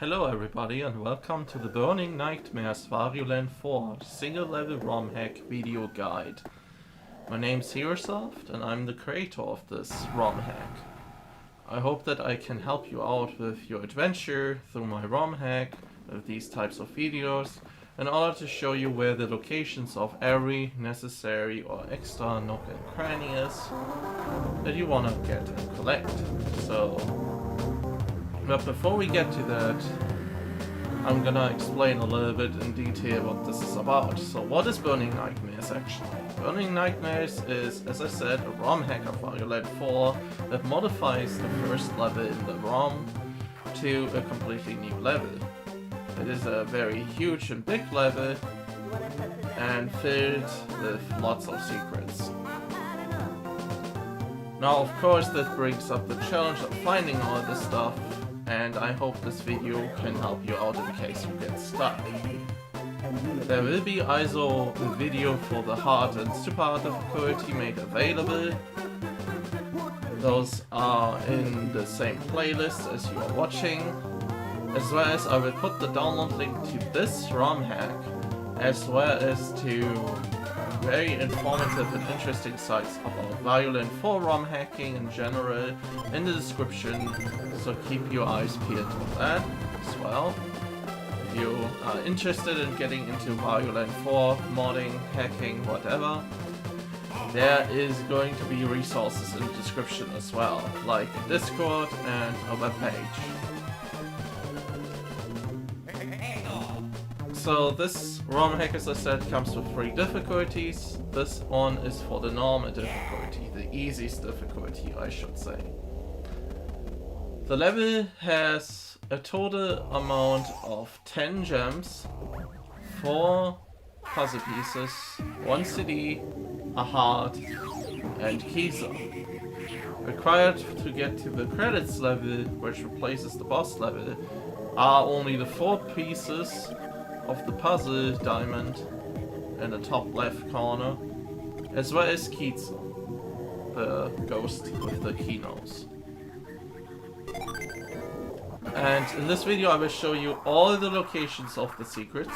Hello everybody and welcome to the Burning Nightmares Wario Land 4 single level ROM hack video guide. My name's Hiro-sofT and I'm the creator of this ROM hack. I hope that I can help you out with your adventure through my ROM hack with these types of videos in order to show you where the locations of every necessary or extra nook and cranny is that you want to get and collect. But before we get to that, I'm gonna explain a little bit in detail what this is about. So what is Burning Nightmares actually? Burning Nightmares is, as I said, a ROM hack of Wario Land 4 that modifies the first level in the ROM to a completely new level. It is a very huge and big level and filled with lots of secrets. Now of course that brings up the challenge of finding all this stuff, and I hope this video can help you out in case you get stuck. There will be also a video for the hard and super hard difficulty made available. Those are in the same playlist as you are watching, as well as I will put the download link to this ROM hack, as well as to very informative and interesting sites about Wario Land 4 ROM hacking in general in the description, so keep your eyes peeled for that as well. If you are interested in getting into Wario Land 4 modding, hacking, whatever, there is going to be resources in the description as well, like a Discord and a webpage. So this ROM hack, as I said, comes with 3 difficulties. This one is for the normal difficulty, the easiest difficulty I should say. The level has a total amount of 10 gems, 4 puzzle pieces, 1 CD, a heart, and Keyzer. Required to get to the credits level, which replaces the boss level, are only the 4 pieces of the puzzle diamond in the top left corner, as well as Keyzer, the ghost with the key nose. And in this video I will show you all the locations of the secrets,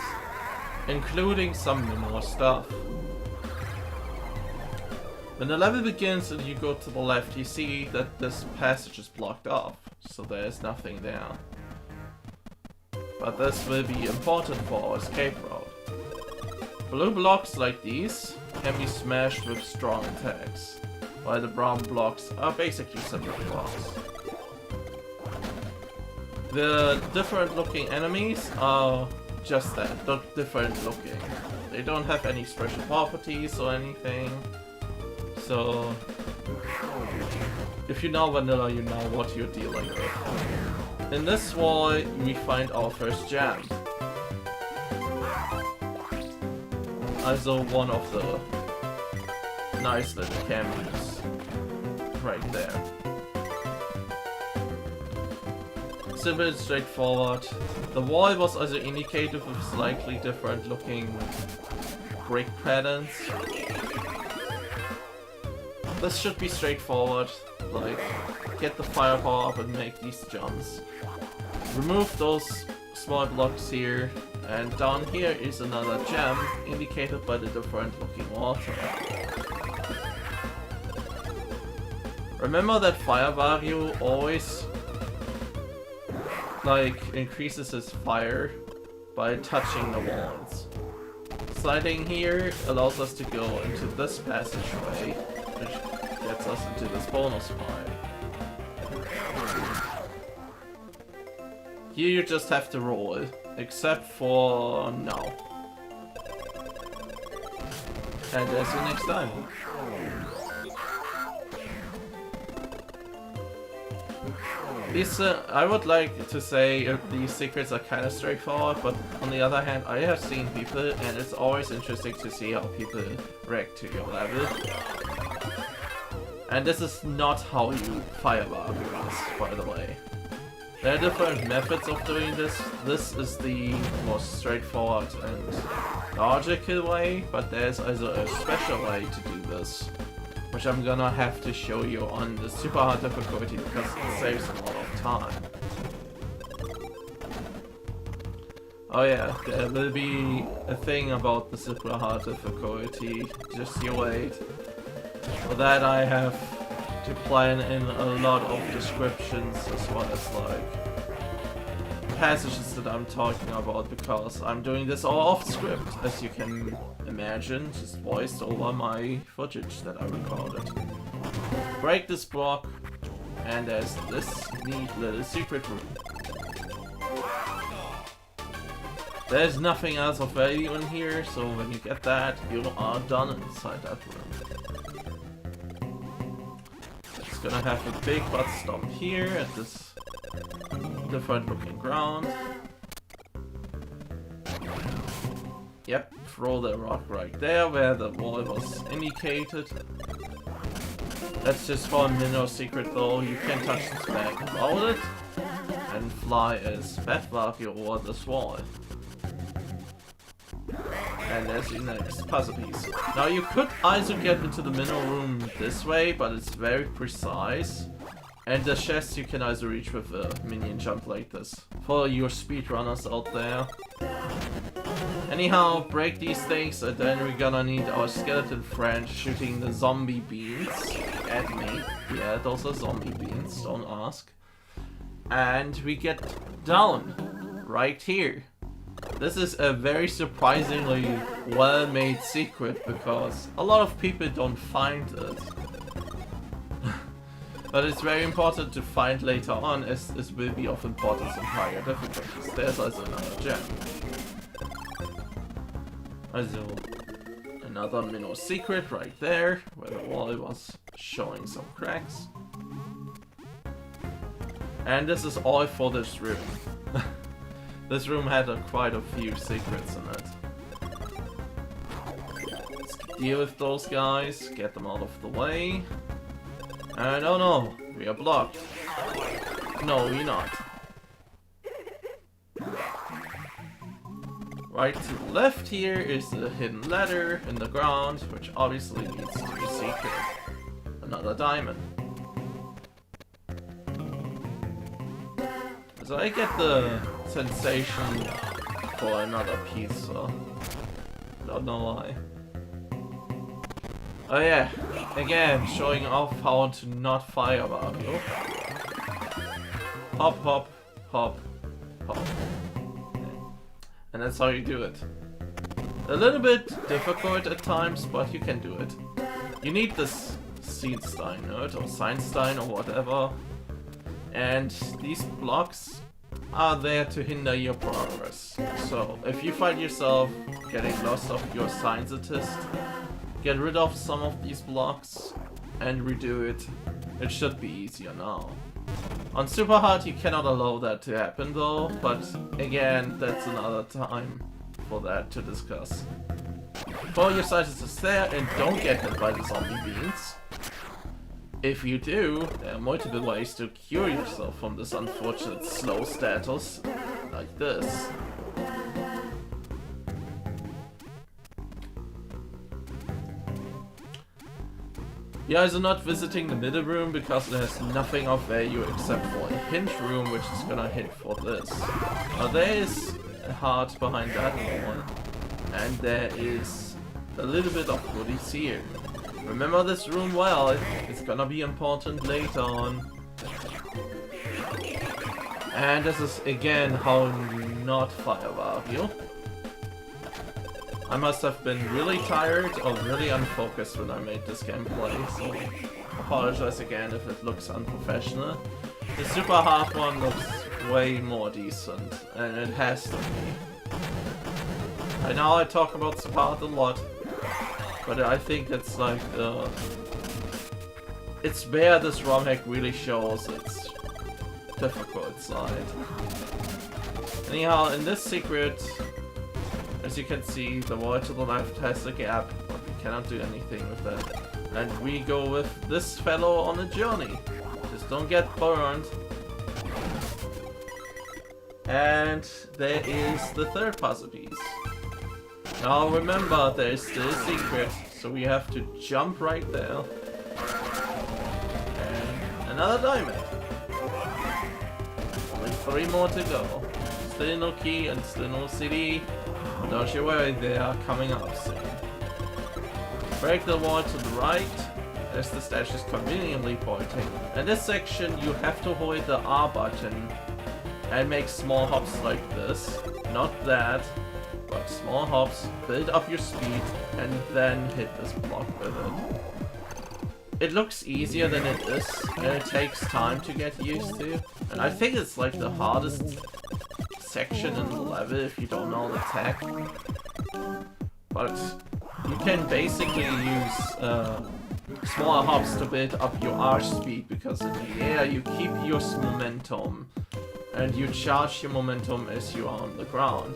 including some more stuff. When the level begins and you go to the left, you see that this passage is blocked off, so there is nothing there. But this will be important for our escape route. Blue blocks like these can be smashed with strong attacks, while the brown blocks are basically simple blocks. The different looking enemies are just that, different looking. They don't have any special properties or anything, so if you know vanilla, you know what you're dealing with. In this wall, we find our first gem. Also one of the nice little cameos right there. Simple and straightforward. The wall was also indicated with slightly different looking brick patterns. This should be straightforward, like get the firepower up and make these jumps. Remove those small blocks here, and down here is another gem indicated by the different looking water. Remember that Fire Wario always increases his fire by touching the walls. Sliding here allows us to go into this passageway, which gets us into this bonus part. Here you just have to roll, except for now. And I'll see you next time. These, I would like to say these secrets are kind of straightforward, but on the other hand, I have seen people, and it's always interesting to see how people react to your level. And this is not how you fire Wario, by the way. There are different methods of doing this. This is the most straightforward and logical way, but there's also a special way to do this, which I'm gonna have to show you on the super hard difficulty because it saves a lot of time. Oh yeah, there will be a thing about the super hard difficulty, just you wait. For that I have to plan in a lot of descriptions as well as like passages that I'm talking about, because I'm doing this all off script, as you can imagine, just voiced over my footage that I recorded. Break this block, and there's this neat little secret room. There's nothing else of value in here, so when you get that, you are done inside that room. It's gonna have a big butt stop here at this different looking ground. Yep, throw the rock right there where the wall was indicated. That's just for a minor secret though, you can touch this bag without it and fly as Wario over this wall. And there's the next puzzle piece. Now you could also get into the middle room this way, but it's very precise. And the chest you can also reach with a minion jump like this. For your speedrunners out there. Anyhow, break these things, and then we're gonna need our skeleton friend shooting the zombie beans at me. Yeah, those are zombie beans, don't ask. And we get down right here. This is a very surprisingly well-made secret, because a lot of people don't find it. But it's very important to find later on, as this will be of importance in higher difficulties. There's also another gem. Also, another minor secret right there, where the wall was showing some cracks. And this is all for this room. This room had quite a few secrets in it. Let's deal with those guys, get them out of the way. And oh no, we are blocked. No, we're not. Right to the left here is the hidden ladder in the ground, which obviously leads to the secret. Another diamond. So I get the sensation for another piece, so don't know why. Oh yeah, again, showing off how to not fire Wario. Hop, hop, hop, hop. And that's how you do it. A little bit difficult at times, but you can do it. You need this Seedstein, or Seinstein, or whatever. And these blocks are there to hinder your progress. So, if you find yourself getting lost of your Scientist, get rid of some of these blocks and redo it. It should be easier now. On Super Hard you cannot allow that to happen though, but again, that's another time for that to discuss. Throw your Scientist there and don't get hit by the zombie beans. If you do, there are multiple ways to cure yourself from this unfortunate slow status, like this. You're also not visiting the middle room because it has nothing of value except for a hint room, which is gonna hint for this. Now there is a heart behind that one, and there is a little bit of goodies here. Remember this room well, it's gonna be important later on. And this is again how you not fire Wario. I must have been really tired or really unfocused when I made this gameplay, so apologize again if it looks unprofessional. The super hard one looks way more decent, and it has to be. I know I talk about super hard a lot, but I think it's like it's where this ROM hack really shows its difficult side. Anyhow, in this secret, as you can see, the wall to the left has a gap, but we cannot do anything with that. And we go with this fellow on a journey. Just don't get burned. And there is the third puzzle piece. Now remember, there is still a secret, so we have to jump right there. And another diamond. Only 3 more to go. still no key and still no CD. But don't you worry, they are coming up soon. Break the wall to the right, as the stage is conveniently pointing. In this section, you have to hold the R button and make small hops like this. Not that, but small hops, build up your speed, and then hit this block with it. It looks easier than it is, and it takes time to get used to. And I think it's like the hardest section in the level if you don't know the tech. But you can basically use smaller hops to build up your R speed, because in the air you keep your momentum and you charge your momentum as you are on the ground.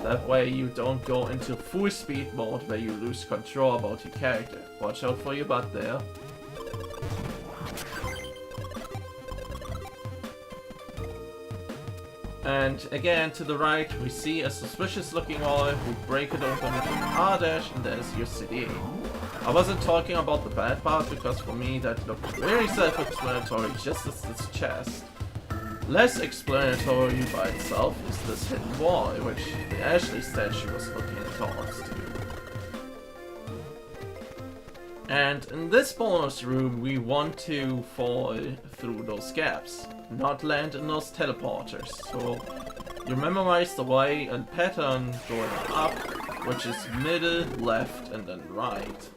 That way you don't go into full speed mode where you lose control about your character. Watch out for your butt there. And again, to the right, we see a suspicious looking wall. We break it open with an R dash, and there's your CD. I wasn't talking about the bad part, because for me that looked very self-explanatory, just as this chest. Less explanatory by itself is this hidden wall, which the Ashley statue was looking towards to. And in this bonus room, we want to fall through those gaps, not land in those teleporters. So you memorize the way and pattern going up, which is middle, left, and then right.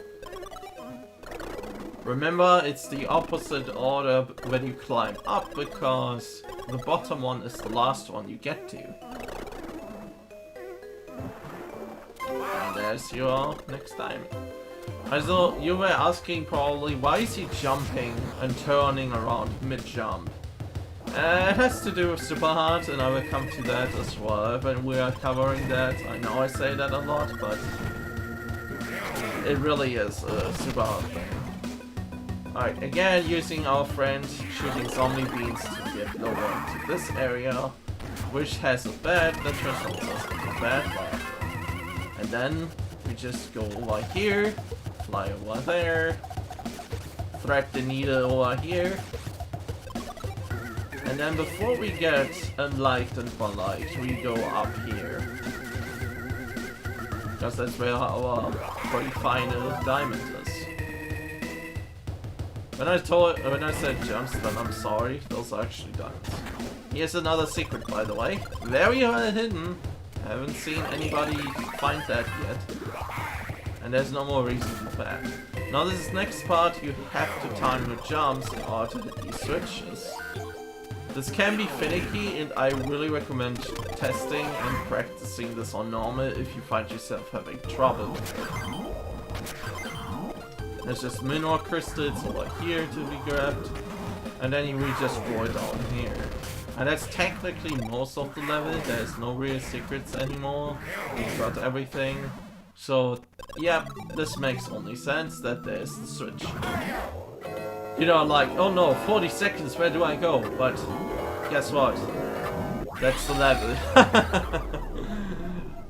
Remember, it's the opposite order when you climb up, because the bottom one is the last one you get to. And there's your next diamond. Also, you were asking probably, why is he jumping and turning around mid-jump? It has to do with super hard, and I will come to that as well when we are covering that. I know I say that a lot, but it really is a super hard thing. Alright, again, using our friend shooting zombie beans to get lower into this area, which has a bed that transforms us into a bed bar. And then we just go over here, fly over there, thread the needle over here, and then before we get enlightened by light, we go up here. Because that's where our very final diamond is. When I said jumps, then I'm sorry, those are actually diamonds. Here's another secret, by the way. Very well hidden. I haven't seen anybody find that yet. And there's no more reason for that. Now this next part, you have to time your jumps in order to hit these switches. This can be finicky, and I really recommend testing and practicing this on normal if you find yourself having trouble with it. There's just mineral crystals over here to be grabbed, and then we just roll down here. And that's technically most of the level. There's no real secrets anymore. We've got everything. So, yeah, this makes only sense that there's the switch. You know, like, oh no, 40 seconds, where do I go? But, guess what? That's the level.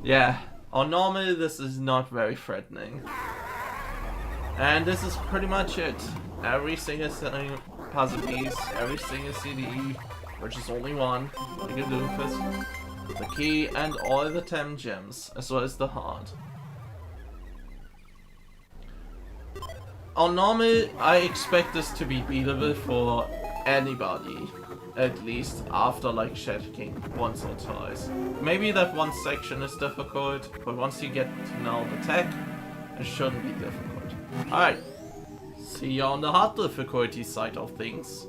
Yeah, on normal, this is not very threatening. And this is pretty much it. Every single puzzle piece, every single CDE, which is only one, like a doofus, the key, and all the 10 gems, as well as the heart. On normal, I expect this to be beatable for anybody, at least after like checking once or twice. Maybe that one section is difficult, but once you get to know the tech, it shouldn't be difficult. Alright, see you on the hard difficulty side of things.